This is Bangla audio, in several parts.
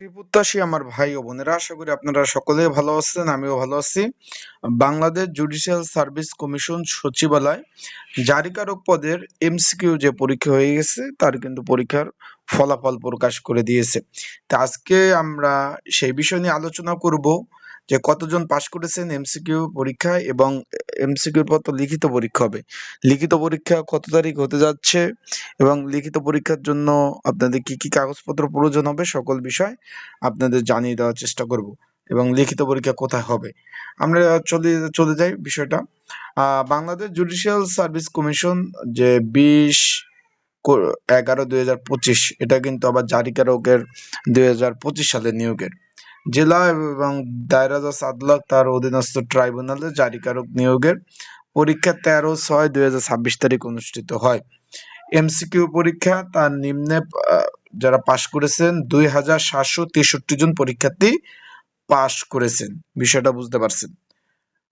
প্রত্যাশী আমার ভাই ও বোনেরা, আশা করি আপনারা সকলেই ভালো আছেন, আমিও ভালো আছি। বাংলাদেশ জুডিশিয়াল সার্ভিস কমিশন সচিবালয় জারিকারক পদের এমসিকিউ যে পরীক্ষা হয়ে গেছে তার কিন্তু পরীক্ষার ফলাফল প্রকাশ করে দিয়েছে। তা আজকে আমরা সেই বিষয় নিয়ে আলোচনা করব যে কতজন পাশ করেছেন এমসিকিউ পরীক্ষায়, এবং এমসিকিউর পর তো লিখিত পরীক্ষা হবে। লিখিত পরীক্ষা কত তারিখ হতে যাচ্ছে এবং লিখিত পরীক্ষার জন্য আপনাদের কি কি কাগজপত্র প্রয়োজন হবে সকল বিষয় আপনাদের জানিয়ে দেওয়ার চেষ্টা করব, এবং লিখিত পরীক্ষা কোথায় হবে। আমরা চলে চলে যাই বিষয়টা। বাংলাদেশ জুডিশিয়াল সার্ভিস কমিশন যে 20/11/2025, এটা কিন্তু আবার জারিকারকের 2025 সালের নিয়োগের। জেলা এবং দায়রা জজ আদালত তার অধীনস্থ ট্রাইব্যুনালে জারিকারক নিয়োগের পরীক্ষা 13/6/2026 তারিখ অনুষ্ঠিত হয়। এমসিকিউ পরীক্ষা তার নিম্নে যারা পাশ করেছেন 2763 জন পরীক্ষার্থী পাশ করেছেন। বিষয়টা বুঝতে পারছেন?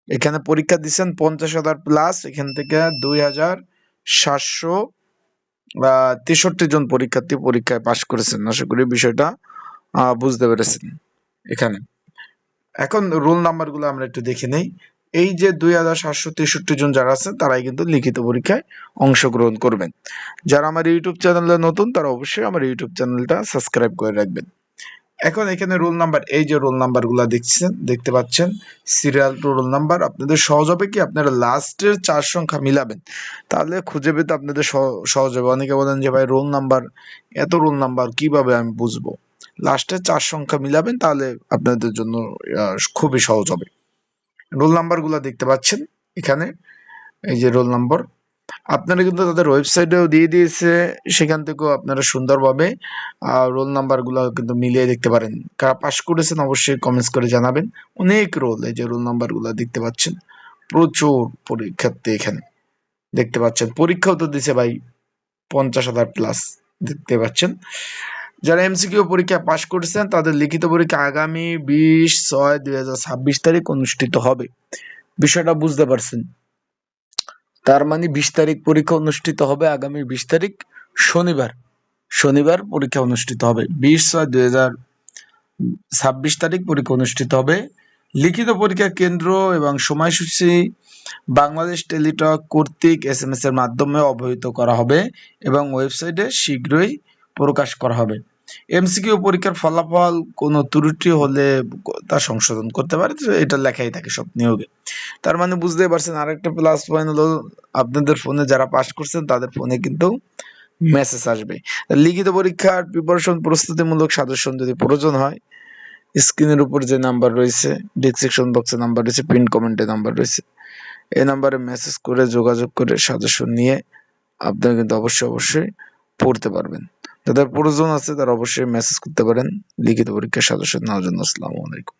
এখানে পরীক্ষা দিচ্ছেন 50,000 প্লাস, এখান থেকে 2763 জন পরীক্ষার্থী পরীক্ষায় পাশ করেছেন। আশা করি বিষয়টা বুঝতে পেরেছেন। এখানে এখন রোল নাম্বার গুলো আমরা একটু দেখে নেই। এই যে 2763 জন যারা আছেন তারাই কিন্তু লিখিত পরীক্ষায় অংশগ্রহণ করবেন। যারা আমার ইউটিউব চ্যানেলে নতুন তারা অবশ্যই আমার ইউটিউব চ্যানেলটা সাবস্ক্রাইব করে রাখবেন। এখন এখানে রোল নাম্বার, এই যে রোল নাম্বার গুলা দেখতে পাচ্ছেন, সিরিয়াল টু রোল নাম্বার। আপনাদের সহজ হবে কি, আপনারা লাস্টের 4 সংখ্যা মিলাবেন, তাহলে খুঁজে পেতে আপনাদের সহজ হবে। অনেকে বলেন যে ভাই রোল নাম্বার, এত রোল নাম্বার কিভাবে আমি বুঝবো? লাস্টের 4 সংখ্যা মিলাবেন, তাহলে আপনাদের জন্য খুবই সহজ হবে। রোল নাম্বার গুলা দেখতে পাচ্ছেন এখানে, এই যে রোল নাম্বার আপনারা কিন্তু তাদের ওয়েবসাইটেও দিয়ে দিয়েছে, সেখান থেকেও আপনারা সুন্দরভাবে রোল নাম্বার গুলো কিন্তু মিলিয়ে দেখতে পারেন। কারা পাশ করেছেন অবশ্যই কমেন্টস করে জানাবেন। অনেক রোল, এই যে রোল নাম্বার গুলো দেখতে পাচ্ছেন, প্রচুর পরীক্ষার্থী এখানে দেখতে পাচ্ছেন। পরীক্ষাও তো দিছে ভাই 50,000 প্লাস, দেখতে পাচ্ছেন। যারা এমসিকিউ পরীক্ষা পাশ করেছেন তাদের লিখিত পরীক্ষা আগামী 20/6/2026 তারিখ অনুষ্ঠিত হবে। বিষয়টা বুঝতে পারছেন? তার মানে 20 তারিখ পরীক্ষা অনুষ্ঠিত হবে, আগামী 20 তারিখ শনিবার পরীক্ষা অনুষ্ঠিত হবে। 20/6/2026 তারিখ পরীক্ষা অনুষ্ঠিত হবে। লিখিত পরীক্ষা কেন্দ্র এবং সময়সূচি বাংলাদেশ টেলিটক কর্তৃক SMS এর মাধ্যমে অবহিত করা হবে এবং ওয়েবসাইটে শীঘ্রই প্রকাশ করা হবে। এমসিকিউ পরীক্ষার ফলাফল কোনো ত্রুটি হলে তা সংশোধন করতে পারে, এটা লেখাই থাকে সব নিয়োগে। তার মানে বুঝতেই পারছেন, আরেকটা প্লাস পয়েন্ট হলো আপনাদের ফোনে যারা পাস করছেন তাদের ফোনে কিন্তু মেসেজ আসবে। লিখিত পরীক্ষার প্রিপারেশন প্রস্তুতিমূলক সাজেশন যদি প্রয়োজন হয়, স্ক্রিনের উপর যে নাম্বার রয়েছে, ডিসক্রিপশন বক্সে নাম্বার রয়েছে, পিন কমেন্টে নাম্বার রয়েছে, এই নাম্বারে মেসেজ করে যোগাযোগ করে সাজেশন নিয়ে আপনারা কিন্তু অবশ্যই পড়তে পারবেন। যাদের প্রয়োজন আছে তারা অবশ্যই মেসেজ করতে পারেন লিখিত পরীক্ষার সাজেশন নেওয়ার জন্য। আসসালামু আলাইকুম।